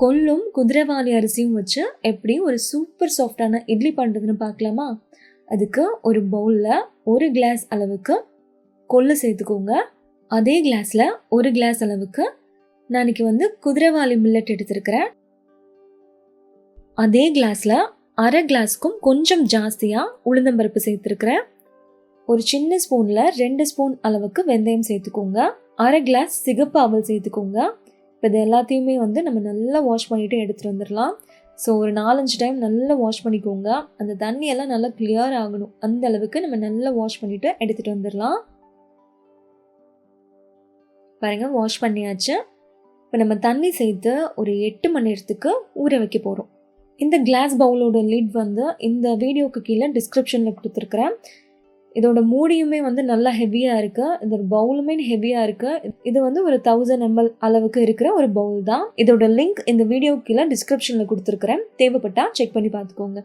கொள்ளும் குதிரைவாலி அரிசியும் வச்சு எப்படி ஒரு சூப்பர் சாஃப்டான இட்லி பண்ணுறதுன்னு பார்க்கலாமா? அதுக்கு ஒரு பவுலில் 1 கிளாஸ் அளவுக்கு கொள்ளு சேர்த்துக்கோங்க. அதே கிளாஸில் 1 கிளாஸ் அளவுக்கு நான் இன்னைக்கு குதிரைவாலி மில்லட் எடுத்திருக்கிறேன். அதே கிளாஸில் அரை கிளாஸ்க்கும் கொஞ்சம் ஜாஸ்தியாக உளுந்தம்பருப்பு சேர்த்துருக்கிறேன். ஒரு சின்ன ஸ்பூனில் 2 ஸ்பூன் அளவுக்கு வெந்தயம் சேர்த்துக்கோங்க. அரை கிளாஸ் சிகப்பு அவல் சேர்த்துக்கோங்க. இப்போ இது எல்லாத்தையுமே நம்ம நல்லா வாஷ் பண்ணிவிட்டு எடுத்துகிட்டு வந்துடலாம். ஸோ ஒரு 4-5 டைம் நல்லா வாஷ் பண்ணிக்கோங்க. அந்த தண்ணியெல்லாம் நல்லா கிளியர் ஆகணும். அந்த அளவுக்கு நம்ம நல்லா வாஷ் பண்ணிவிட்டு எடுத்துகிட்டு வந்துடலாம். பாருங்கள், வாஷ் பண்ணியாச்சு. இப்போ நம்ம தண்ணி சேர்த்து ஒரு 8 மணி நேரத்துக்கு ஊற வைக்க போகிறோம். இந்த கிளாஸ் பவுலோட லிட் இந்த வீடியோக்கு கீழே டிஸ்கிரிப்ஷனில் கொடுத்துருக்குறேன். இதோட மூடியுமே நல்லா ஹெவியாக இருக்குது. இதோட பவுலுமே ஹெவியாக இருக்குது. இது ஒரு 1000 ml அளவுக்கு இருக்கிற ஒரு பவுல் தான். இதோட லிங்க் இந்த வீடியோக்கு கீழே டிஸ்கிரிப்ஷனில் கொடுத்துருக்குறேன். தேவைப்பட்டால் செக் பண்ணி பார்த்துக்கோங்க.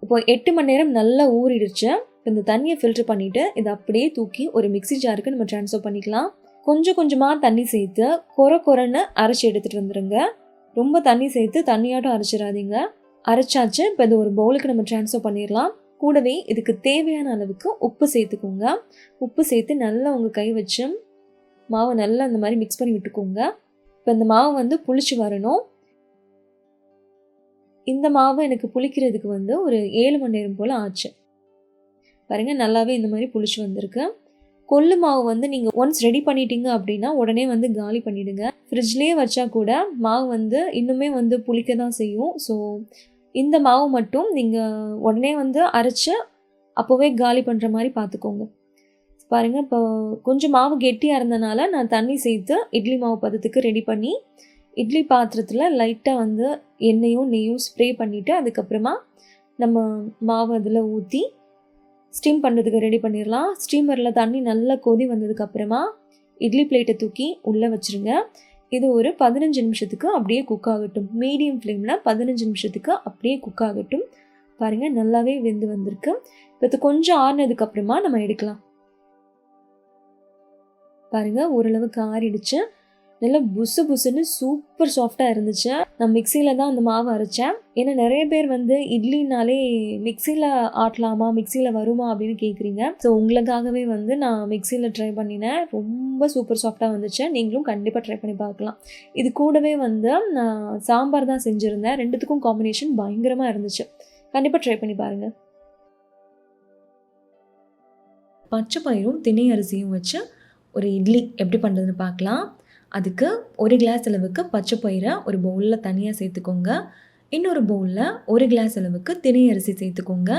இப்போ 8 மணி நேரம் நல்லா ஊறிடுச்சு. இந்த தண்ணியை ஃபில்டர் பண்ணிவிட்டு இதை அப்படியே தூக்கி ஒரு மிக்ஸி ஜாருக்கு நம்ம ட்ரான்ஸ்ஃபர் பண்ணிக்கலாம். கொஞ்சம் கொஞ்சமாக தண்ணி சேர்த்து கொரன்னு அரைச்சி எடுத்துகிட்டு வந்துடுங்க. ரொம்ப தண்ணி சேர்த்து தண்ணியாட்டம் அரைச்சிடாதீங்க. அரைச்சாச்சு. இப்போ இது ஒரு பவுலுக்கு நம்ம ட்ரான்ஸ்ஃபர் பண்ணிடலாம். கூடவே இதுக்கு தேவையான அளவுக்கு உப்பு சேர்த்துக்கோங்க. உப்பு சேர்த்து நல்லா உங்கள் கை வச்சு மாவை நல்லா அந்த மாதிரி மிக்ஸ் பண்ணி விட்டுக்கோங்க. இப்போ இந்த மாவு புளிச்சு வரணும். இந்த மாவு எனக்கு புளிக்கிறதுக்கு ஒரு 7 மணி நேரம் போல் ஆச்சு. பாருங்கள், நல்லாவே இந்த மாதிரி புளிச்சு வந்திருக்கு. கொள்ளு மாவு நீங்கள் ஒன்ஸ் ரெடி பண்ணிட்டீங்க அப்படின்னா உடனே காலி பண்ணிவிடுங்க. ஃப்ரிட்ஜ்லேயே வச்சா கூட மாவு இன்னுமே புளிக்க தான் செய்யும். ஸோ இந்த மாவு மட்டும் நீங்கள் உடனே அரைச்சி அப்போவே காலி பண்ணுற மாதிரி பார்த்துக்கோங்க. பாருங்கள், இப்போ கொஞ்சம் மாவு கெட்டியாக இருந்தனால நான் தண்ணி சேர்த்து இட்லி மாவு பதத்துக்கு ரெடி பண்ணி இட்லி பாத்திரத்தில் லைட்டாக எண்ணெயும் நெய்யும் ஸ்ப்ரே பண்ணிவிட்டு அதுக்கப்புறமா நம்ம மாவு அதில் ஊற்றி ஸ்டீம் பண்ணுறதுக்கு ரெடி பண்ணிடலாம். ஸ்டீமரில் தண்ணி நல்லா கொதி வந்ததுக்கப்புறமா இட்லி பிளேட்டை தூக்கி உள்ளே வச்சுருங்க. இது ஒரு 15 நிமிஷத்துக்கு அப்படியே குக் ஆகட்டும். மீடியம் ஃப்ளேமில் 15 நிமிஷத்துக்கு அப்படியே குக் ஆகட்டும். பாருங்கள், நல்லாவே வெந்து வந்திருக்கு. இப்போ இது கொஞ்சம் ஆறினதுக்கப்புறமா நம்ம எடுக்கலாம். பாருங்கள், ஓரளவுக்கு ஆறிடுச்சு. நல்லா புசுன்னு சூப்பர் சாஃப்டாக இருந்துச்சு. நான் மிக்சியில் தான் அந்த மாவு அரைச்சேன். ஏன்னா நிறைய பேர் இட்லினாலே மிக்சியில் ஆட்டலாமா, மிக்சியில் வருமா அப்படின்னு கேட்குறீங்க. ஸோ உங்களுக்காகவே நான் மிக்சியில் ட்ரை பண்ணினேன். ரொம்ப சூப்பர் சாஃப்டாக வந்துச்சு. நீங்களும் கண்டிப்பாக ட்ரை பண்ணி பார்க்கலாம். இது கூடவே நான் சாம்பார் தான் செஞ்சுருந்தேன். ரெண்டுத்துக்கும் காம்பினேஷன் பயங்கரமாக இருந்துச்சு. கண்டிப்பாக ட்ரை பண்ணி பாருங்கள். பச்சை பயிரும் திணை அரிசியும் வச்சு ஒரு இட்லி எப்படி பண்ணுறதுன்னு பார்க்கலாம். அதுக்கு 1 கிளாஸ் அளவுக்கு பச்சை பயிரை ஒரு பவுலில் தனியாக சேர்த்துக்கோங்க. இன்னொரு பவுலில் 1 கிளாஸ் அளவுக்கு திணை அரிசி சேர்த்துக்கோங்க.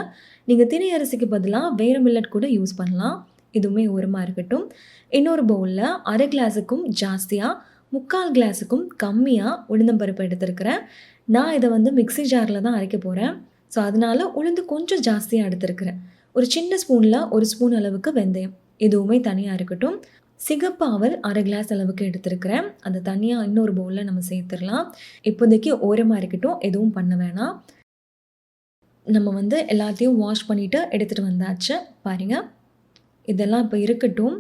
நீங்கள் திணை அரிசிக்கு பதிலாக வேறு மில்லட் கூட யூஸ் பண்ணலாம். இதுவுமே ஓரமாக இருக்கட்டும். இன்னொரு பவுலில் அரை கிளாஸுக்கும் ஜாஸ்தியாக 3/4 கிளாஸுக்கும் கம்மியாக உளுந்தம்பருப்பு எடுத்துருக்கிறேன். நான் இதை மிக்ஸி ஜாரில் தான் அரைக்க போகிறேன். ஸோ அதனால் உளுந்து கொஞ்சம் ஜாஸ்தியாக எடுத்துருக்கிறேன். ஒரு சின்ன ஸ்பூனில் 1 ஸ்பூன் அளவுக்கு வெந்தயம், இதுவுமே தனியாக இருக்கட்டும். சிகப்பு அவல் அரை கிளாஸ் அளவுக்கு எடுத்துருக்கிறேன். அதை தனியாக இன்னொரு பவுலில் நம்ம சேர்த்துடலாம். இப்போதைக்கு ஓரமாக இருக்கட்டும், எதுவும் பண்ண வேணாம். நம்ம எல்லாத்தையும் வாஷ் பண்ணிவிட்டு எடுத்துகிட்டு வந்தாச்சு. பாருங்கள், இதெல்லாம் இப்போ இருக்கட்டும்.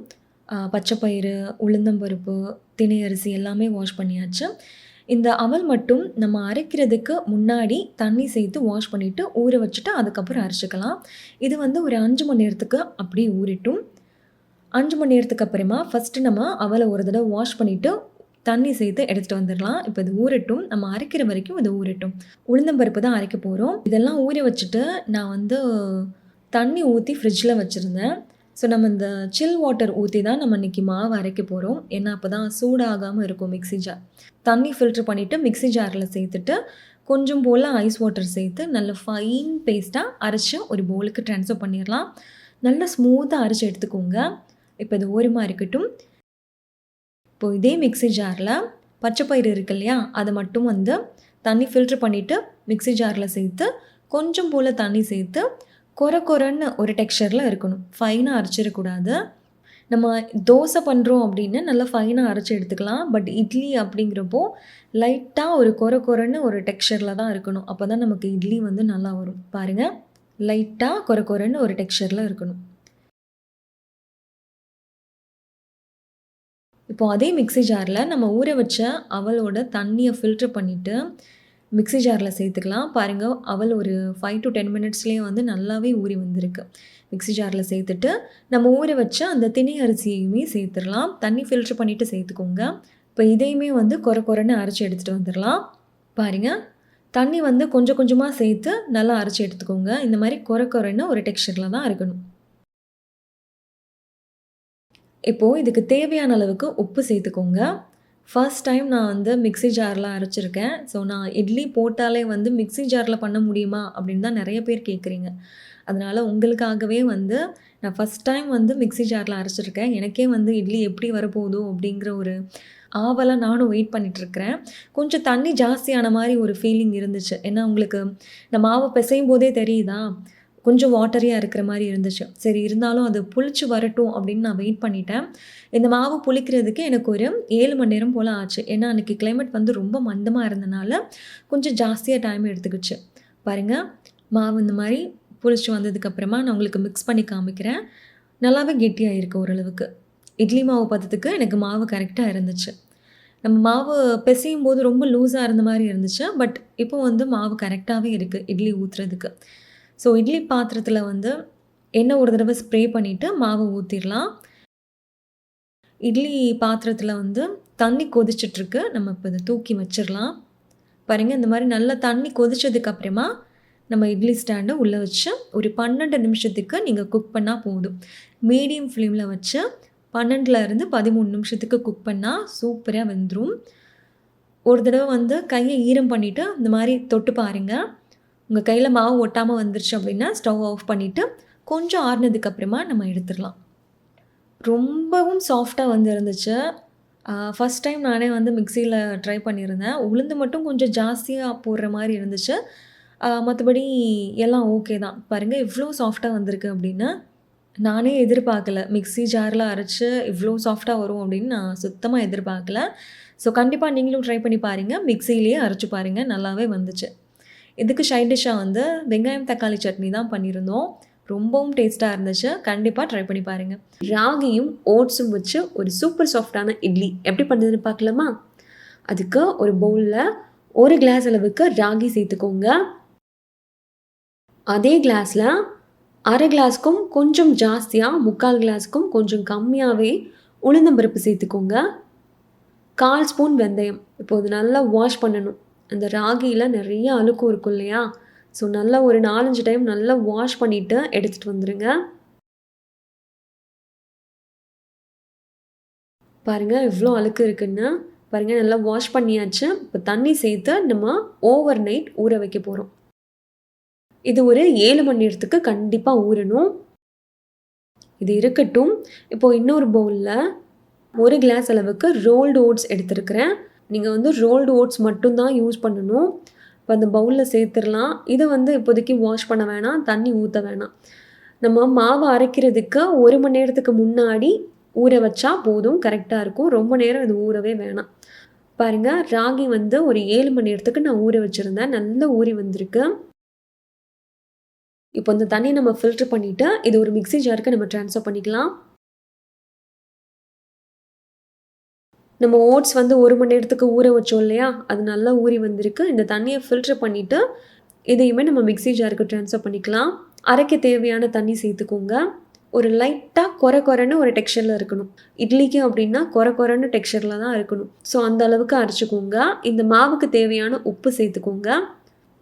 பச்சை பயிறு, உளுந்தம்பருப்பு, திணை அரிசி எல்லாமே வாஷ் பண்ணியாச்சு. இந்த அவல் மட்டும் நம்ம அரைக்கிறதுக்கு முன்னாடி தண்ணி சேர்த்து வாஷ் பண்ணிவிட்டு ஊற வச்சுட்டு அதுக்கப்புறம் அரைச்சிக்கலாம். இது ஒரு 5 மணி நேரத்துக்கு அப்படியே ஊறிட்டும். 5 மணி நேரத்துக்கு அப்புறமா ஃபஸ்ட்டு நம்ம அவலை ஒரு தடவை வாஷ் பண்ணிவிட்டு தண்ணி சேர்த்து எடுத்துகிட்டு வந்துடலாம். இப்போ இது ஊறட்டும். நம்ம அரைக்கிற வரைக்கும் இது ஊறட்டும். உளுந்தம்பருப்பு தான் அரைக்க போகிறோம். இதெல்லாம் ஊற வச்சுட்டு நான் தண்ணி ஊற்றி ஃப்ரிட்ஜில் வச்சுருந்தேன். ஸோ நம்ம இந்த சில் வாட்டர் ஊற்றி தான் நம்ம இன்றைக்கி மாவு அரைக்க போகிறோம். ஏன்னா அப்போ தான் சூடாகாமல் இருக்கும் மிக்ஸி ஜார். தண்ணி ஃபில்ட்ரு பண்ணிவிட்டு மிக்ஸி ஜாரில் சேர்த்துட்டு கொஞ்சம் போல் ஐஸ் வாட்டர் சேர்த்து நல்ல ஃபைன் பேஸ்ட்டாக அரைச்சி ஒரு பவுலுக்கு ட்ரான்ஸ்ஃபர் பண்ணிடலாம். நல்லா ஸ்மூத்தாக அரைச்சி எடுத்துக்கோங்க. இப்போ இது ஓரமாக இருக்கட்டும். இப்போ இதே மிக்ஸி ஜாரில் பச்சை பயிறு இருக்கு இல்லையா, அதை மட்டும் தண்ணி ஃபில்ட்ரு பண்ணிவிட்டு மிக்ஸி ஜாரில் சேர்த்து கொஞ்சம் போல் தண்ணி சேர்த்து கொரன்னு ஒரு டெக்ஸ்சரில் இருக்கணும். ஃபைனாக அரைச்சிடக்கூடாது. நம்ம தோசை பண்ணுறோம் அப்படின்னு நல்லா ஃபைனாக அரைச்சி எடுத்துக்கலாம். பட் இட்லி அப்படிங்கிறப்போ லைட்டாக ஒரு கொரன்னு ஒரு டெக்ஸ்சரில் தான் இருக்கணும். அப்போ தான் நமக்கு இட்லி நல்லா வரும். பாருங்கள், லைட்டாக கொரன்னு ஒரு டெக்ஸ்சரில் இருக்கணும். இப்போ அதே மிக்ஸி ஜாரில் நம்ம ஊற வச்ச அவலோட தண்ணியை ஃபில்ட்ரு பண்ணிவிட்டு மிக்ஸி ஜாரில் சேர்த்துக்கலாம். பாருங்க அவல் ஒரு 5 to 10 மினிட்ஸ்லேயே வந்து நல்லாவே ஊறி வந்திருக்கு. மிக்ஸி ஜாரில் சேர்த்துட்டு நம்ம ஊற வச்ச அந்த தினை அரிசியுமே சேர்த்துடலாம். தண்ணி ஃபில்டர் பண்ணிவிட்டு சேர்த்துக்கோங்க. இப்போ இதையுமே வந்து கொர கொரன்னு அரைச்சி எடுத்துகிட்டு வந்துடலாம். பாருங்க தண்ணி வந்து கொஞ்சம் கொஞ்சமாக சேர்த்து நல்லா அரைச்சி எடுத்துக்கோங்க. இந்த மாதிரி கொர கொரன்னு ஒரு டெக்ஸ்சரில் தான் இருக்கணும். இப்போது இதுக்கு தேவையான அளவுக்கு உப்பு சேர்த்துக்கோங்க. ஃபர்ஸ்ட் டைம் நான் வந்து மிக்ஸி ஜாரில் அரைச்சிருக்கேன். ஸோ நான் இட்லி போட்டாலே வந்து மிக்ஸி ஜாரில் பண்ண முடியுமா அப்படின்னு தான் நிறைய பேர் கேட்குறீங்க. அதனால் உங்களுக்காகவே வந்து நான் ஃபஸ்ட் டைம் வந்து மிக்ஸி ஜாரில் அரைச்சிருக்கேன். எனக்கே வந்து இட்லி எப்படி வரப்போகுதோ அப்படிங்கிற ஒரு ஆவலாக நானும் வெயிட் பண்ணிகிட்ருக்கிறேன். கொஞ்சம் தண்ணி ஜாஸ்தியான மாதிரி ஒரு ஃபீலிங் இருந்துச்சு. ஏன்னா உங்களுக்கு இந்த மாவை பிசையும் போதே தெரியுதா, கொஞ்சம் வாட்டரியாக இருக்கிற மாதிரி இருந்துச்சு. சரி இருந்தாலும் அது புளிச்சு வரட்டும் அப்படின்னு நான் வெயிட் பண்ணிட்டேன். இந்த மாவு புளிக்கிறதுக்கு எனக்கு ஒரு 7 மணி நேரம் போல் ஆச்சு. ஏன்னா அன்றைக்கி கிளைமேட் வந்து ரொம்ப மந்தமாக இருந்தனால கொஞ்சம் ஜாஸ்தியாக டைம் எடுத்துக்கிச்சு. பாருங்கள் மாவு இந்த மாதிரி புளிச்சு வந்ததுக்கப்புறமா நான் உங்களுக்கு மிக்ஸ் பண்ணி காமிக்கிறேன். நல்லாவே கெட்டியாக இருக்குது ஓரளவுக்கு. இட்லி மாவு பதத்துக்கு எனக்கு மாவு கரெக்டாக இருந்துச்சு. நம்ம மாவு பிசையும் போது ரொம்ப லூஸாக இருந்த மாதிரி இருந்துச்சு. பட் இப்போ வந்து மாவு கரெக்டாகவே இருக்குது இட்லி ஊற்றுறதுக்கு. ஸோ இட்லி பாத்திரத்தில் வந்து எண்ணெய் ஒரு தடவை ஸ்ப்ரே பண்ணிவிட்டு மாவை ஊற்றிடலாம். இட்லி பாத்திரத்தில் வந்து தண்ணி கொதிச்சிட்ருக்கு. நம்ம இப்போ இதை தூக்கி வச்சிடலாம். பாருங்கள் இந்த மாதிரி நல்லா தண்ணி கொதிச்சதுக்கப்புறமா நம்ம இட்லி ஸ்டாண்டை உள்ளே வச்சு ஒரு 12 நிமிஷத்துக்கு நீங்கள் குக் பண்ணால் போதும். மீடியம் ஃப்ளேமில் வச்சு 12லேருந்து 13 நிமிஷத்துக்கு குக் பண்ணால் சூப்பராக வெந்துடும். ஒரு தடவை வந்து கையை ஈரம் பண்ணிவிட்டு இந்த மாதிரி தொட்டு பாருங்கள். உங்கள் கையில் மாவு ஒட்டாமல் வந்துருச்சு அப்படின்னா ஸ்டவ் ஆஃப் பண்ணிவிட்டு கொஞ்சம் ஆறுனதுக்கப்புறமா நம்ம எடுத்துடலாம். ரொம்பவும் சாஃப்டாக வந்து இருந்துச்சு. ஃபஸ்ட் டைம் நானே வந்து மிக்சியில் ட்ரை பண்ணியிருந்தேன். உளுந்து மட்டும் கொஞ்சம் ஜாஸ்தியாக போடுற மாதிரி இருந்துச்சு. மற்றபடி எல்லாம் ஓகே தான். பாருங்கள் இவ்வளோ சாஃப்டாக வந்திருக்கு அப்படின்னு நானே எதிர்பார்க்கல. மிக்ஸி ஜாரில் அரைச்சி இவ்வளோ சாஃப்டாக வரும் அப்படின்னு நான் சுத்தமாக எதிர்பார்க்கல. ஸோ கண்டிப்பாக நீங்களும் ட்ரை பண்ணி பாருங்கள். மிக்ஸிலேயே அரைச்சி பாருங்கள், நல்லாவே வந்துச்சு. இதுக்கு சைட் டிஷ்ஷாக வந்து வெங்காயம் தக்காளி சட்னி தான் பண்ணியிருந்தோம். ரொம்பவும் டேஸ்ட்டாக இருந்துச்சு. கண்டிப்பாக ட்ரை பண்ணி பாருங்கள். ராகியும் ஓட்ஸும் வச்சு ஒரு சூப்பர் சாஃப்டான இட்லி எப்படி பண்ணுறதுன்னு பார்க்கலாமா? அதுக்கு ஒரு பவுலில் 1 கிளாஸ் அளவுக்கு ராகி சேர்த்துக்கோங்க. அதே கிளாஸில் 1/2 கிளாஸ்க்கும் கொஞ்சம் ஜாஸ்தியாக 3/4 கிளாஸ்க்கும் கொஞ்சம் கம்மியாகவே உளுந்தம்பருப்பு சேர்த்துக்கோங்க. 1/4 ஸ்பூன் வெந்தயம். இப்போது நல்லா வாஷ் பண்ணணும். அந்த ராகியில் நிறைய அழுக்கும் இருக்கும் இல்லையா? ஸோ நல்லா ஒரு 4-5 டைம் நல்லா வாஷ் பண்ணிவிட்டு எடுத்துகிட்டு வந்துடுங்க. பாருங்கள் எவ்வளோ அழுக்கு இருக்குன்னு. பாருங்கள் நல்லா வாஷ் பண்ணியாச்சு. இப்போ தண்ணி சேர்த்து நம்ம ஓவர் நைட் ஊற வைக்க போகிறோம். இது ஒரு 7 மணி நேரத்துக்கு கண்டிப்பாக ஊறணும். இது இருக்கட்டும். இப்போது இன்னொரு பவுலில் 1 கிளாஸ் அளவுக்கு ரோல்டு ஓட்ஸ் எடுத்துருக்கிறேன். நீங்கள் வந்து ரோல்டு ஓட்ஸ் மட்டும்தான் யூஸ் பண்ணணும். இப்போ அந்த பவுலில் சேர்த்துடலாம். இதை வந்து இப்போதைக்கு வாஷ் பண்ண வேணாம், தண்ணி ஊற்ற வேணாம். நம்ம மாவு அரைக்கிறதுக்கு 1 மணி நேரத்துக்கு முன்னாடி ஊற வச்சா போதும், கரெக்டாக இருக்கும். ரொம்ப நேரம் இது ஊறவே வேணாம். பாருங்கள் ராகி வந்து ஒரு 7 மணி நேரத்துக்கு நான் ஊற வச்சுருந்தேன். நல்லா ஊறி வந்திருக்கு. இப்போ இந்த தண்ணியை நம்ம ஃபில்டர் பண்ணிவிட்டு இது ஒரு மிக்ஸி ஜாருக்கு நம்ம ட்ரான்ஸ்ஃபர் பண்ணிக்கலாம். நம்ம ஓட்ஸ் வந்து 1 மணி நேரத்துக்கு ஊற வச்சோம் இல்லையா, அது நல்லா ஊறி வந்திருக்கு. இந்த தண்ணியை ஃபில்டர் பண்ணிவிட்டு இதையுமே நம்ம மிக்ஸி ஜாருக்கு ட்ரான்ஸ்ஃபர் பண்ணிக்கலாம். அரைக்க தேவையான தண்ணி சேர்த்துக்கோங்க. ஒரு லைட்டாக கொர கொரன்னு ஒரு டெக்ஸ்சரில் இருக்கணும். இட்லிக்கு அப்படின்னா கொர கொரன்னு டெக்ஸ்சரில் தான் இருக்கணும். ஸோ அந்த அளவுக்கு அரைச்சிக்கோங்க. இந்த மாவுக்கு தேவையான உப்பு சேர்த்துக்கோங்க.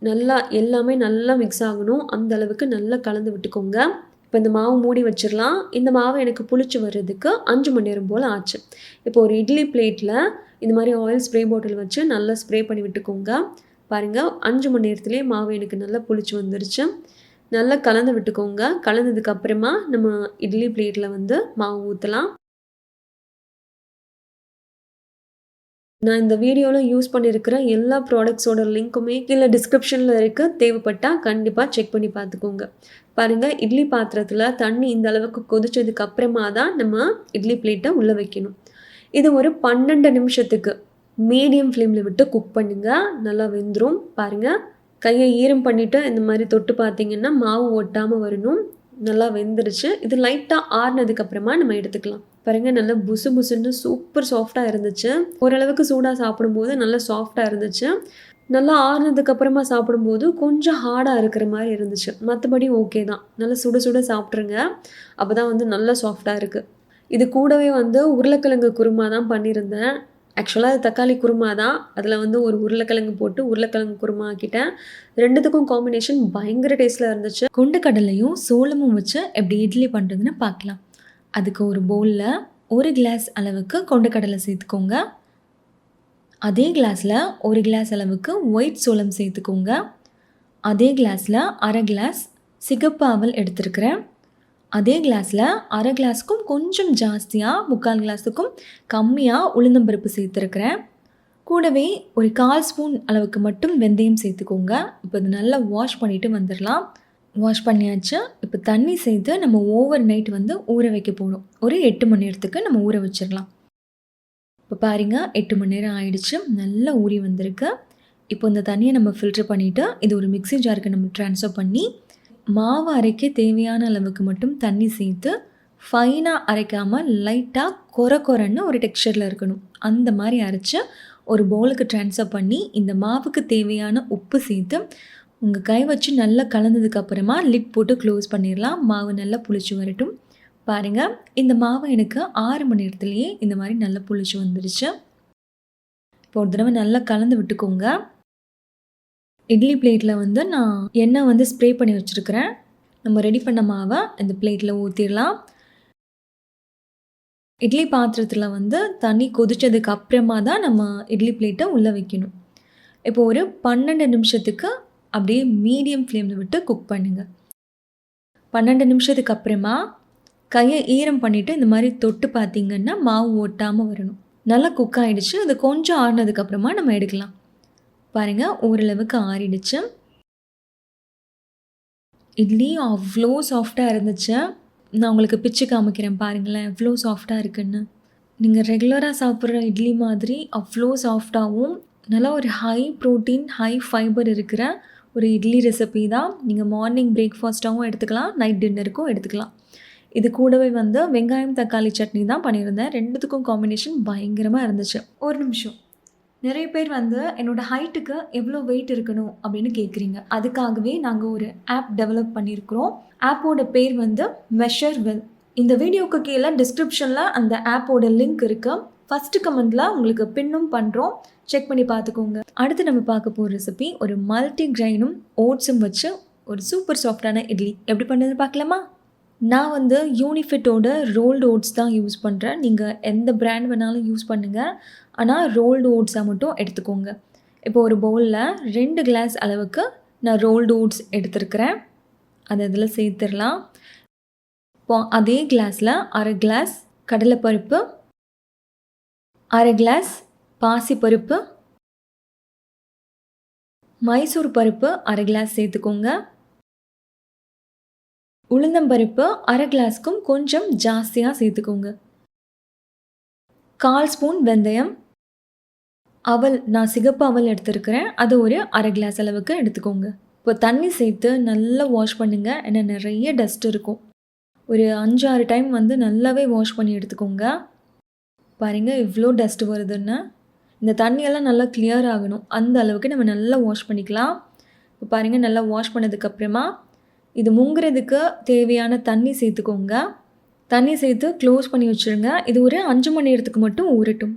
நல்லா எல்லாமே நல்லா மிக்ஸ் ஆகணும். அந்த அளவுக்கு நல்லா கலந்து விட்டுக்கோங்க. இப்போ இந்த மாவு மூடி வச்சிடலாம். இந்த மாவு எனக்கு புளிச்சு வர்றதுக்கு 5 மணி நேரம் போல் ஆச்சு. இப்போ ஒரு இட்லி பிளேட்டில் இந்த மாதிரி ஆயில் ஸ்ப்ரே பாட்டில் வச்சு நல்லா ஸ்ப்ரே பண்ணி விட்டுக்கோங்க. பாருங்கள் 5 மணி நேரத்துலேயே மாவு எனக்கு நல்லா புளிச்சு வந்துருச்சு. நல்லா கலந்து விட்டுக்கோங்க. கலந்ததுக்கப்புறமா நம்ம இட்லி பிளேட்டில் வந்து மாவு ஊற்றலாம். நான் இந்த வீடியோவில் யூஸ் பண்ணியிருக்கிற எல்லா ப்ராடக்ட்ஸோட லிங்க்குமே கீழே டிஸ்கிரிப்ஷனில் இருக்குது. தேவைப்பட்டால் கண்டிப்பாக செக் பண்ணி பார்த்துக்கோங்க. பாருங்கள் இட்லி பாத்திரத்தில் தண்ணி இந்த அளவுக்கு கொதிச்சதுக்கு அப்புறமா தான் நம்ம இட்லி பிளேட்டை உள்ளே வைக்கணும். இது ஒரு 12 நிமிஷத்துக்கு மீடியம் ஃப்ளேமில் விட்டு குக் பண்ணுங்கள். நல்லா வெந்துடும். பாருங்கள் கையை ஈரம் பண்ணிவிட்டு இந்த மாதிரி தொட்டு பார்த்தீங்கன்னா மாவு ஒட்டாமல் வரணும். நல்லா வெந்துருச்சு. இது லைட்டாக ஆறுனதுக்கப்புறமா நம்ம எடுத்துக்கலாம். பாருங்கள் நல்லா புசு புசுன்னு சூப்பர் சாஃப்டாக இருந்துச்சு. ஓரளவுக்கு சூடாக சாப்பிடும்போது நல்லா சாஃப்டாக இருந்துச்சு. நல்லா ஆறுனதுக்கப்புறமா சாப்பிடும்போது கொஞ்சம் ஹார்டாக இருக்கிற மாரி இருந்துச்சு. மத்தபடி ஓகே தான். நல்லா சுட சுட சாப்பிட்ருங்க. அப்பதான் வந்து நல்லா சாஃப்ட்டா இருக்கு. இது கூடவே வந்து உருளைக்கிழங்கு குருமா தான் பண்ணியிருந்தேன். ஆக்சுவலா அது தக்காளி குருமா தான். அதில வந்து ஒரு உருளைக்கிழங்கு போட்டு உருளைக்கிழங்கு குருமா ஆக்கிட்டேன். 2த்துக்கும் காம்பினேஷன் பயங்கர டேஸ்ட்ல இருந்துச்சு. கொண்ட கடலையும், சோளமும் வச்சு எப்படி இட்லி பண்ணுறதுன்னு பார்க்கலாம். அதுக்கு ஒரு பவுல்ல 1 கிளாஸ் அளவுக்கு கொண்ட கடலை சேர்த்துக்கோங்க. அதே கிளாஸ்ல 1 கிளாஸ் அளவுக்கு ஒயிட் சோளம் சேர்த்துக்கோங்க. அதே கிளாஸ்ல 1/2 கிளாஸ் சிகப்பு அவல் எடுத்திருக்கிறேன். அதே கிளாஸ்ல 1/2 கிளாஸ்க்கும் கொஞ்சம் ஜாஸ்தியா 3/4 கிளாஸுக்கும் கம்மியா உளுந்தம்பருப்பு சேர்த்துருக்கிறேன். கூடவே ஒரு 1/4 ஸ்பூன் அளவுக்கு மட்டும் வெந்தயம் சேர்த்துக்கோங்க. இப்போ இது நல்லா வாஷ் பண்ணிட்டு வந்துரலாம். வாஷ் பண்ணியாச்சு. இப்போ தண்ணி சேர்த்து நம்ம ஓவர் நைட் வந்து ஊற வைக்க போறோம். ஒரு 8 மணி நேரத்துக்கு நம்ம ஊற வச்சிரலாம். இப்போ பாருங்க 8 மணி நேரம் ஆயிடுச்சு. நல்லா ஊறி வந்திருக்கு. இப்போ இந்த தண்ணியை நம்ம ஃபில்டர் பண்ணிவிட்டு இது ஒரு மிக்ஸி ஜாருக்கு நம்ம ட்ரான்ஸ்ஃபர் பண்ணி மாவு அரைக்க தேவையான அளவுக்கு மட்டும் தண்ணி சேர்த்து ஃபைனாக அரைக்காமல் லைட்டாக கொரன்னு ஒரு டெக்ஸ்சரில் இருக்கணும். அந்த மாதிரி அரைச்சி ஒரு பவுலுக்கு ட்ரான்ஸ்ஃபர் பண்ணி இந்த மாவுக்கு தேவையான உப்பு சேர்த்து உங்கள் கை வச்சு நல்லா கலந்ததுக்கப்புறமா லிட் போட்டு க்ளோஸ் பண்ணிடலாம். மாவு நல்லா புளிச்சு வரட்டும். பாருங்கள் இந்த மாவு எனக்கு 6 மணி நேரத்துலேயே இந்த மாதிரி நல்லா புளிச்சு வந்துடுச்சு. இப்போ ஒரு தடவை நல்லா கலந்து விட்டுக்கோங்க. இட்லி பிளேட்டில் வந்து நான் எண்ணெய் வந்து ஸ்ப்ரே பண்ணி வச்சுருக்கிறேன். நம்ம ரெடி பண்ண மாவை இந்த பிளேட்டில் ஊற்றிடலாம். இட்லி பாத்திரத்தில் வந்து தண்ணி கொதிச்சதுக்கு அப்புறமா தான் நம்ம இட்லி பிளேட்டை உள்ளே வைக்கணும். இப்போ ஒரு 12 நிமிஷத்துக்கு அப்படியே மீடியம் ஃப்ளேமில் விட்டு குக் பண்ணுங்கள். 12 நிமிஷத்துக்கு அப்புறமா கையை ஈரம் பண்ணிவிட்டு இந்த மாதிரி தொட்டு பார்த்தீங்கன்னா மாவு ஒட்டாமல் வரணும். நல்லா குக் ஆகிடுச்சு. அது கொஞ்சம் ஆறினதுக்கப்புறமா நம்ம எடுக்கலாம். பாருங்கள் ஓரளவுக்கு ஆறிடுச்சு. இட்லி அவ்வளோ சாஃப்டாக இருந்துச்சு. நான் உங்களுக்கு பிச்சு காமிக்கிறேன் பாருங்களேன் எவ்வளோ சாஃப்டாக இருக்குன்னு. நீங்கள் ரெகுலராக சாப்பிட்ற இட்லி மாதிரி அவ்வளோ சாஃப்டாகவும் நல்லா ஒரு ஹை ப்ரோட்டீன் ஹை ஃபைபர் இருக்கிற ஒரு இட்லி ரெசிபி தான். நீங்கள் மார்னிங் பிரேக்ஃபாஸ்ட்டாகவும் எடுத்துக்கலாம், நைட் டின்னருக்கும் எடுத்துக்கலாம். இது கூடவே வந்து வெங்காயம் தக்காளி சட்னி தான் பண்ணியிருந்தேன். 2த்துக்கும் காம்பினேஷன் பயங்கரமாக இருந்துச்சு. ஒரு நிமிஷம். நிறைய பேர் வந்து என்னோடய ஹைட்டுக்கு எவ்வளோ வெயிட் இருக்கணும் அப்படின்னு கேட்குறீங்க. அதுக்காகவே நாங்கள் ஒரு ஆப் டெவலப் பண்ணியிருக்கிறோம். ஆப்போட பேர் வந்து மெஷர் வெல். இந்த வீடியோக்கு கீழே டிஸ்கிரிப்ஷனில் அந்த ஆப்போட லிங்க் இருக்குது. ஃபஸ்ட்டு கமெண்டில் உங்களுக்கு பின்னும் பண்ணுறோம், செக் பண்ணி பார்த்துக்கோங்க. அடுத்து நம்ம பார்க்க போகிற ரெசிபி ஒரு மல்டி கிரைனும் ஓட்ஸும் வச்சு ஒரு சூப்பர் சாஃப்டான இட்லி எப்படி பண்ணுறது பார்க்கலாமா? நான் வந்து யூனிஃபிட்டோட ரோல்டு ஓட்ஸ் தான் யூஸ் பண்ணுறேன். நீங்கள் எந்த பிராண்ட் வேணாலும் யூஸ் பண்ணுங்கள். ஆனால் ரோல்டு ஓட்ஸாக மட்டும் எடுத்துக்கோங்க. இப்போ ஒரு பவுலில் 2 கிளாஸ் அளவுக்கு நான் ரோல்டு ஓட்ஸ் எடுத்துருக்கிறேன். அதை இதில் சேர்த்துடலாம். இப்போ அதே கிளாஸில் 1/2 கிளாஸ் கடலைப்பருப்பு, 1/2 கிளாஸ் பாசிப்பருப்பு, மைசூர் பருப்பு 1/2 கிளாஸ் சேர்த்துக்கோங்க. உளுந்தம்பருப்பு 1/2 கிளாஸ்க்கும் கொஞ்சம் ஜாஸ்தியாக சேர்த்துக்கோங்க. 1/4 ஸ்பூன் வெந்தயம், அவல் நான் சிகப்பு அவல் எடுத்துருக்கிறேன். அது ஒரு 1/2 கிளாஸ் அளவுக்கு எடுத்துக்கோங்க. இப்போ தண்ணி சேர்த்து நல்லா வாஷ் பண்ணுங்கள். ஏன்னா நிறைய டஸ்ட் இருக்கும். ஒரு 5-6 டைம் வந்து நல்லாவே வாஷ் பண்ணி எடுத்துக்கோங்க. பாருங்கள் இவ்வளோ டஸ்ட் வருதுன்னு. இந்த தண்ணியெல்லாம் நல்லா கிளியர் ஆகணும். அந்த அளவுக்கு நம்ம நல்லா வாஷ் பண்ணிக்கலாம். இப்போ பாருங்கள் நல்லா வாஷ் பண்ணதுக்கப்புறமா இது முங்குறதுக்கு தேவையான தண்ணி சேர்த்துக்கோங்க. தண்ணி சேர்த்து க்ளோஸ் பண்ணி வச்சுருங்க. இது ஒரு 5 மணி நேரத்துக்கு மட்டும் ஊறட்டும்.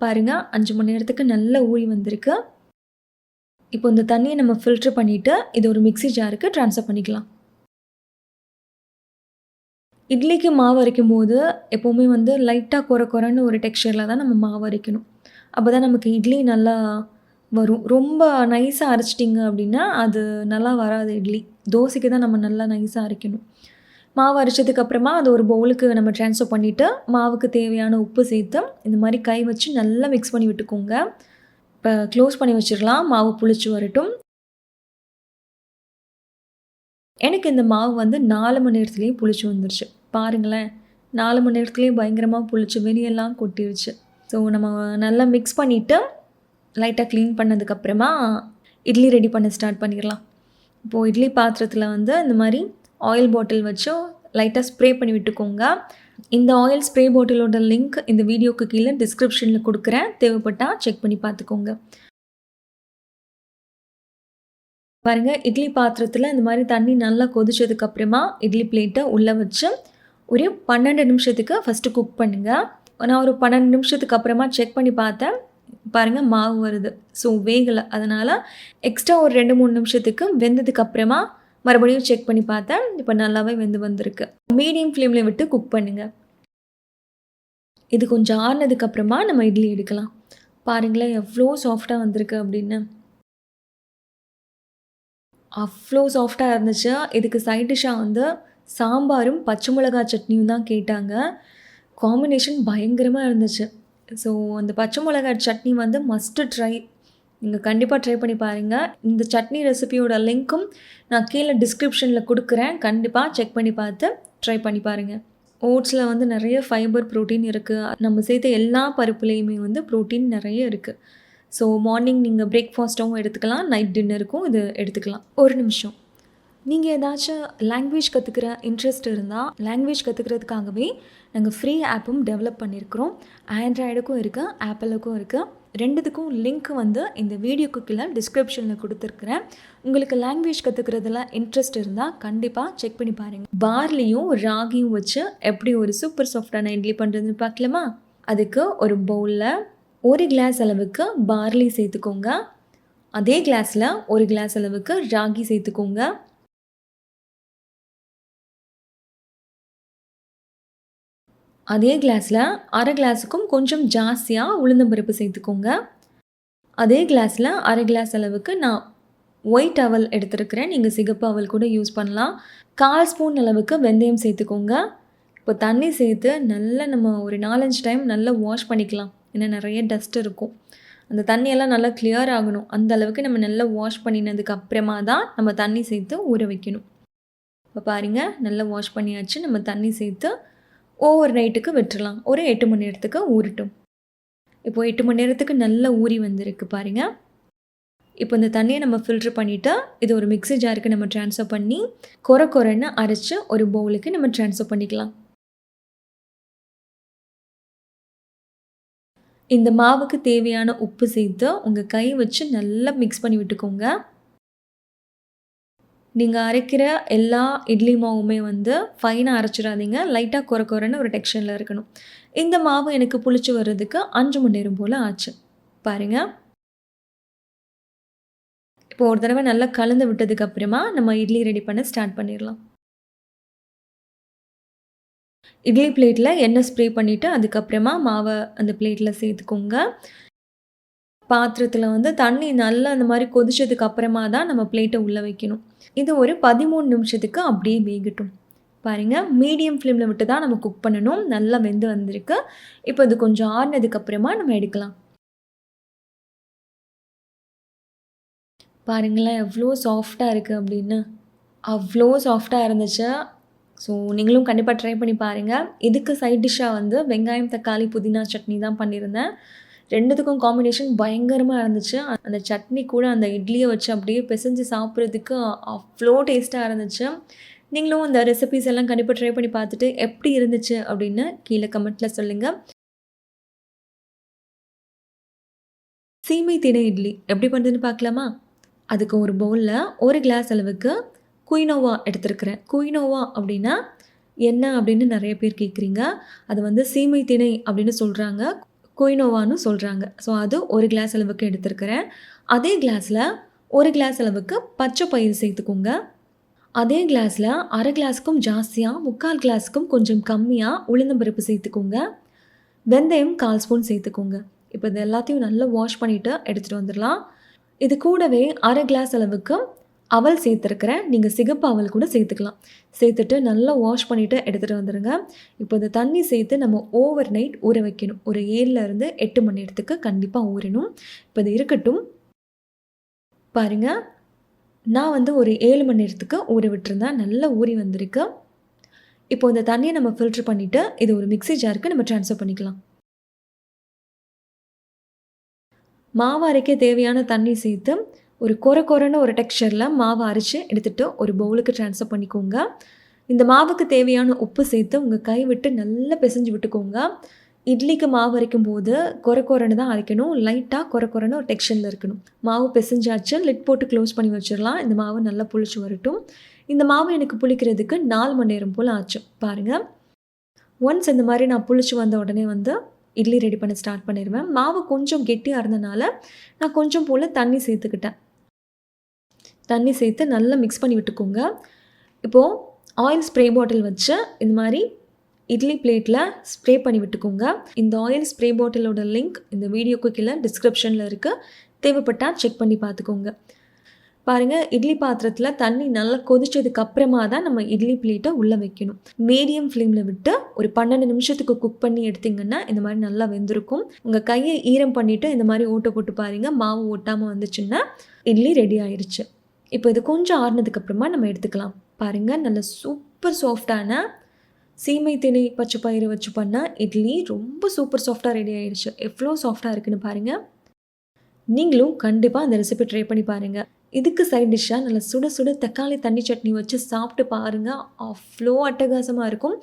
பாருங்கள் 5 மணி நேரத்துக்கு நல்லா ஊறி வந்திருக்கு. இப்போ இந்த தண்ணியை நம்ம ஃபில்ட்ரு பண்ணிவிட்டு இது ஒரு மிக்ஸி ஜாருக்கு ட்ரான்ஸ்ஃபர் பண்ணிக்கலாம். இட்லிக்கு மாவு அரைக்கும் போது எப்போவுமே வந்து லைட்டாக கொரன்னு ஒரு டெக்ஸ்சரில் தான் நம்ம மாவு அரைக்கணும். அப்போ தான் நமக்கு இட்லி நல்லா வரும். ரொம்ப நைஸாக அரைச்சிட்டிங்க அப்படின்னா அது நல்லா வராது இட்லி. தோசைக்கு தான் நம்ம நல்லா நைஸாக அரைக்கணும். மாவு அரைச்சதுக்கப்புறமா அது ஒரு பவுலுக்கு நம்ம ட்ரான்ஸ்ஃபர் பண்ணிவிட்டு மாவுக்கு தேவையான உப்பு சேர்த்து இந்த மாதிரி கை வச்சு நல்லா மிக்ஸ் பண்ணி விட்டுக்கோங்க. இப்போ க்ளோஸ் பண்ணி வச்சிடலாம். மாவு புளிச்சு வரட்டும். எனக்கு இந்த மாவு வந்து 4 மணி நேரத்துலேயே புளிச்சு வந்துருச்சு. பாருங்களேன் 4 மணி நேரத்துலேயே பயங்கரமாக புளிச்சு வெளியெல்லாம் கொட்டிருச்சு. ஸோ நம்ம நல்லா மிக்ஸ் பண்ணிவிட்டு லைட்டாக க்ளீன் பண்ணதுக்கப்புறமா இட்லி ரெடி பண்ண ஸ்டார்ட் பண்ணிடலாம். இப்போது இட்லி பாத்திரத்தில் வந்து இந்த மாதிரி ஆயில் பாட்டில் வச்சு லைட்டாக ஸ்ப்ரே பண்ணி விட்டுக்கோங்க. இந்த ஆயில் ஸ்ப்ரே பாட்டிலோட லிங்க் இந்த வீடியோக்கு கீழே டிஸ்கிரிப்ஷனில் கொடுக்குறேன். தேவைப்பட்டால் செக் பண்ணி பார்த்துக்கோங்க. பாருங்க, இட்லி பாத்திரத்தில இந்த மாரி தண்ணி நல்லா கொதிச்சதுக்கப்புறமா இட்லி பிளேட்ட உள்ள வச்சு ஒரு 12 நிமிஷத்துக்கு ஃபஸ்ட்டு குக் பண்ணுங்க. நான் ஒரு 12 நிமிஷத்துக்கு அப்புறமா செக் பண்ணி பார்த்தேன். பாருங்க மாவு வருது. ஸோ வேகல. அதனால எக்ஸ்ட்ரா ஒரு 2, 3 நிமிஷத்துக்கு வெந்ததுக்கு அப்புறமா மறுபடியும் செக் பண்ணி பார்த்தேன். இப்போ நல்லாவே வெந்து வந்திருக்கு. மீடியம் ஃப்ளேம்ல விட்டு குக் பண்ணுங்க. இது கொஞ்சம் ஆறுனதுக்கு அப்புறமா நம்ம இட்லி எடுக்கலாம். பாருங்களேன் எவ்ளோ சாஃப்ட்டா வந்திருக்கு அப்படின்னு. அவ்ளோ சாஃப்ட்டா இருந்துச்சு. இதுக்கு சைட் டிஷ்ஷா வந்து சாம்பாரும், பச்சை மிளகாய் சட்னியும் தான் கேட்டாங்க. காம்பினேஷன் பயங்கரமா இருந்துச்சு. ஸோ அந்த பச்சை மிளகாய் சட்னி வந்து மஸ்ட் ட்ரை. நீங்க கண்டிப்பா ட்ரை பண்ணி பாருங்க. இந்த சட்னி ரெசிபியோட லிங்க்கும் நான் கீழ டிஸ்கிரிப்ஷன்ல குடுக்குறேன். கண்டிப்பா செக் பண்ணி பார்த்து ட்ரை பண்ணி பாருங்க. ஓட்ஸ்ல வந்து நெறைய ஃபைபர், புரோட்டீன் இருக்கு. நம்ம சேர்த்த எல்லா பருப்புலயுமே வந்து புரோட்டீன் நெறைய இருக்கு. ஸோ மார்னிங் நீங்க பிரேக்ஃபாஸ்ட்டாவும் எடுத்துக்கலாம். நைட் டின்னருக்கும் இது எடுத்துக்கலாம். ஒரு நிமிஷம். நீங்க ஏதாச்சும் லாங்குவேஜ் கத்துக்கிற இன்ட்ரெஸ்ட் இருந்தா, லாங்குவேஜ் கத்துக்கிறதுக்காகவே நாங்க ஃப்ரீ ஆப்பும் டெவலப் பண்ணியிருக்கிறோம். ஆண்ட்ராய்டுக்கும் இருக்கு, ஆப்பிளுக்கும் இருக்கு. 2த்துக்கும் லிங்க் வந்து இந்த வீடியோக்கு கீழ டிஸ்கிரிப்ஷன்ல குடுத்துருக்கிறேன். உங்களுக்கு லாங்குவேஜ் கத்துக்கிறதுல இன்ட்ரெஸ்ட் இருந்தா கண்டிப்பா செக் பண்ணி பாருங்க. பார்லியும், ராகியும் வச்சு எப்படி ஒரு சூப்பர் சாஃப்ட்டான இட்லி பண்றதுன்னு பார்க்கலாமா? அதுக்கு ஒரு பவுல்ல 1 கிளாஸ் அளவுக்கு பார்லி சேர்த்துக்கோங்க. அதே கிளாஸ்ல 1 கிளாஸ் அளவுக்கு ராகி சேர்த்துக்கோங்க. அதே கிளாஸ்ல 1/2 கிளாஸுக்கும் கொஞ்சம் ஜாஸ்தியா உளுந்தம்பருப்பு சேர்த்துக்கோங்க. அதே கிளாஸ்ல 1/2 கிளாஸ் அளவுக்கு நான் ஒயிட் அவல் எடுத்திருக்கிறேன். நீங்க சிகப்பு அவல் கூட யூஸ் பண்ணலாம். 1/4 ஸ்பூன் அளவுக்கு வெந்தயம் சேர்த்துக்கோங்க. இப்போ தண்ணி சேர்த்து நல்லா நம்ம ஒரு 4, 5 டைம் நல்லா வாஷ் பண்ணிக்கலாம். ஏன்னா நெறைய டஸ்ட் இருக்கும். அந்த தண்ணியெல்லாம் நல்லா கிளியர் ஆகணும். அந்த அளவுக்கு நம்ம நல்லா வாஷ் பண்ணினதுக்கு அப்புறமா தான் நம்ம தண்ணி சேர்த்து ஊற வைக்கணும். இப்போ பாருங்க நல்லா வாஷ் பண்ணியாச்சு. நம்ம தண்ணி சேர்த்து ஓவர் நைட்டுக்கு விட்டுறலாம். ஒரு 8 மணி நேரத்துக்கு ஊறட்டும். இப்போ 8 மணி நேரத்துக்கு நல்லா ஊறி வந்திருக்கு பாருங்க. இப்போ இந்த தண்ணியை நம்ம ஃபில்டர் பண்ணிவிட்டு இது ஒரு மிக்ஸி ஜாருக்கு நம்ம ட்ரான்ஸ்ஃபர் பண்ணி கொரன்னு அரைச்சு ஒரு பவுலுக்கு நம்ம ட்ரான்ஸ்ஃபர் பண்ணிக்கலாம். இந்த மாவுக்கு தேவையான உப்பு சேர்த்து உங்கள் கை வச்சு நல்லா மிக்ஸ் பண்ணி விட்டுக்கோங்க. நீங்கள் அரைக்கிற எல்லா இட்லி மாவுமே வந்து ஃபைனாக அரைச்சிடாதீங்க. லைட்டாக கொரன்னு ஒரு டெக்ஸ்சரில் இருக்கணும். இந்த மாவு எனக்கு புளிச்சு வர்றதுக்கு 5 மணி நேரம் போல் ஆச்சு. பாருங்கள். இப்போ ஒரு தடவை நல்லா கலந்து விட்டதுக்கு அப்புறமா நம்ம இட்லி ரெடி பண்ண ஸ்டார்ட் பண்ணிடலாம். இட்லி பிளேட்டில் எண்ணெய் ஸ்ப்ரே பண்ணிவிட்டு அதுக்கப்புறமா மாவை அந்த பிளேட்டில் சேர்த்துக்கோங்க. பாத்திரத்தில் வந்து தண்ணி நல்லா அந்த மாதிரி கொதிச்சதுக்கு அப்புறமா தான் நம்ம பிளேட்டை உள்ளே வைக்கணும். இது ஒரு 13 நிமிஷத்துக்கு அப்படியே வேகட்டும். பாருங்கள் மீடியம் ஃப்ளேமில் விட்டு தான் நம்ம குக் பண்ணணும். நல்லா வெந்து வந்திருக்கு. இப்போ இது கொஞ்சம் ஆறுனதுக்கு அப்புறமா நம்ம எடுக்கலாம். பாருங்களேன் எவ்வளோ சாஃப்டாக இருக்குது அப்படின்னு. அவ்வளோ சாஃப்டாக இருந்துச்சு. ஸோ நீங்களும் கண்டிப்பாக ட்ரை பண்ணி பாருங்கள். இதுக்கு சைட் டிஷ்ஷாக வந்து வெங்காயம், தக்காளி, புதினா சட்னி தான் பண்ணியிருந்தேன். 2த்துக்கும் காம்பினேஷன் பயங்கரமாக இருந்துச்சு. அந்த சட்னி கூட அந்த இட்லியை வச்சு அப்படியே பிசைஞ்சு சாப்பிட்றதுக்கு அவ்வளோ டேஸ்ட்டாக இருந்துச்சு. நீங்களும் இந்த ரெசிபீஸ் எல்லாம் கண்டிப்பாக ட்ரை பண்ணி பார்த்துட்டு எப்படி இருந்துச்சு அப்படின்னு கீழே கமெண்ட்டில் சொல்லுங்கள். சீமை திணை இட்லி எப்படி பண்ணுறதுன்னு பார்க்கலாமா? அதுக்கு ஒரு பவுலில் 1 கிளாஸ் அளவுக்கு குயினோவா எடுத்துருக்கிறேன். குயினோவா அப்படின்னா என்ன அப்படின்னு நிறைய பேர் கேட்குறீங்க. அது வந்து சீமை திணை அப்படின்னு சொல்கிறாங்க, குயினோவான்னு சொல்கிறாங்க. ஸோ அது 1 கிளாஸ் அளவுக்கு எடுத்துருக்கிறேன். அதே கிளாஸில் 1 கிளாஸ் அளவுக்கு பச்சை பயிறு சேர்த்துக்கோங்க. அதே கிளாஸில் 1/2 கிளாஸுக்கும் ஜாஸ்தியாக 3/4 கிளாஸுக்கும் கொஞ்சம் கம்மியாக உளுந்தம்பருப்பு சேர்த்துக்கோங்க. வெந்தயம் 1/4 ஸ்பூன் சேர்த்துக்கோங்க. இப்போ இது எல்லாத்தையும் நல்லா வாஷ் பண்ணிவிட்டு எடுத்துகிட்டு வந்துடலாம். இது கூடவே 1/2 கிளாஸ் அளவுக்கு அவல் சேர்த்துருக்கிறேன். நீங்கள் சிகப்பு அவல் கூட சேர்த்துக்கலாம். சேர்த்துட்டு நல்லா வாஷ் பண்ணிவிட்டு எடுத்துகிட்டு வந்துடுங்க. இப்போ இந்த தண்ணி சேர்த்து நம்ம ஓவர் நைட் ஊற வைக்கணும். ஒரு 7லேருந்து 8 மணி நேரத்துக்கு கண்டிப்பாக ஊறணும். இப்போ இது இருக்கட்டும். பாருங்கள் நான் வந்து ஒரு 7 மணி நேரத்துக்கு ஊற விட்டுருந்தேன். நல்லா ஊறி வந்திருக்கு. இப்போ இந்த தண்ணியை நம்ம ஃபில்ட்ரு பண்ணிவிட்டு இது ஒரு மிக்ஸி ஜாருக்கு நம்ம ட்ரான்ஸ்ஃபர் பண்ணிக்கலாம். மாவு அரைக்க தேவையான தண்ணி சேர்த்து ஒரு கொரன்னு ஒரு டெக்ஸ்சரில் மாவு அரைச்சி எடுத்துகிட்டு ஒரு பவுலுக்கு ட்ரான்ஸ்ஃபர் பண்ணிக்கோங்க. இந்த மாவுக்கு தேவையான உப்பு சேர்த்து உங்கள் கை விட்டு நல்லா பிசைஞ்சு விட்டுக்கோங்க. இட்லிக்கு மாவு அரைக்கும்போது கொர கொரன்னு தான் அரைக்கணும். லைட்டாக கொர கொரன்னு ஒரு டெக்ஸ்சரில் இருக்கணும். மாவு பிசைஞ்சாச்சு. லிட் போட்டு க்ளோஸ் பண்ணி வச்சிடலாம். இந்த மாவு நல்லா புளிச்சு வரட்டும். இந்த மாவு எனக்கு புளிக்கிறதுக்கு 4 மணி நேரம் போல் ஆச்சு. பாருங்கள், ஒன்ஸ் இந்த மாதிரி நான் புளிச்சு வந்த உடனே வந்து இட்லி ரெடி பண்ண ஸ்டார்ட் பண்ணிடுவேன். மாவு கொஞ்சம் கெட்டியாக இருந்தனால நான் கொஞ்சம் போல் தண்ணி சேர்த்துக்கிட்டேன். தண்ணி சேர்த்து நல்லா மிக்ஸ் பண்ணி விட்டுக்கோங்க. இப்போது ஆயில் ஸ்ப்ரே பாட்டில் வச்சு இந்த மாதிரி இட்லி பிளேட்டில் ஸ்ப்ரே பண்ணி விட்டுக்கோங்க. இந்த ஆயில் ஸ்ப்ரே பாட்டிலோட லிங்க் இந்த வீடியோக்கு கீழே டிஸ்கிரிப்ஷனில் இருக்குது. தேவைப்பட்டால் செக் பண்ணி பார்த்துக்கோங்க. பாருங்கள், இட்லி பாத்திரத்தில் தண்ணி நல்லா கொதிச்சதுக்கு அப்புறமா தான் நம்ம இட்லி பிளேட்டை உள்ளே வைக்கணும். மீடியம் ஃப்ளேமில் விட்டு ஒரு 12 நிமிஷத்துக்கு குக் பண்ணி எடுத்திங்கன்னா இந்த மாதிரி நல்லா வெந்திருக்கும். உங்கள் கையை ஈரம் பண்ணிவிட்டு இந்த மாதிரி ஓட்டை போட்டு பாருங்கள். மாவு ஓட்டாமல் வந்துச்சுன்னா இட்லி ரெடி ஆயிடுச்சு. இப்போ இது கொஞ்சம் ஆறுனதுக்கப்புறமா நம்ம எடுத்துக்கலாம். பாருங்கள், நல்ல சூப்பர் சாஃப்டான சீமை திணை பச்சை பயிறு வச்சு பண்ண இட்லி ரொம்ப சூப்பர் சாஃப்டாக ரெடி ஆயிடுச்சு. எவ்வளோ சாஃப்டாக இருக்குன்னு பாருங்கள். நீங்களும் கண்டிப்பாக அந்த ரெசிபி ட்ரை பண்ணி பாருங்கள். இதுக்கு சைட் டிஷ்ஷாக நல்ல சுட சுட தக்காளி தண்ணி சட்னி வச்சு சாப்பிட்டு பாருங்கள். அவ்வளோ அட்டகாசமாக இருக்கும்.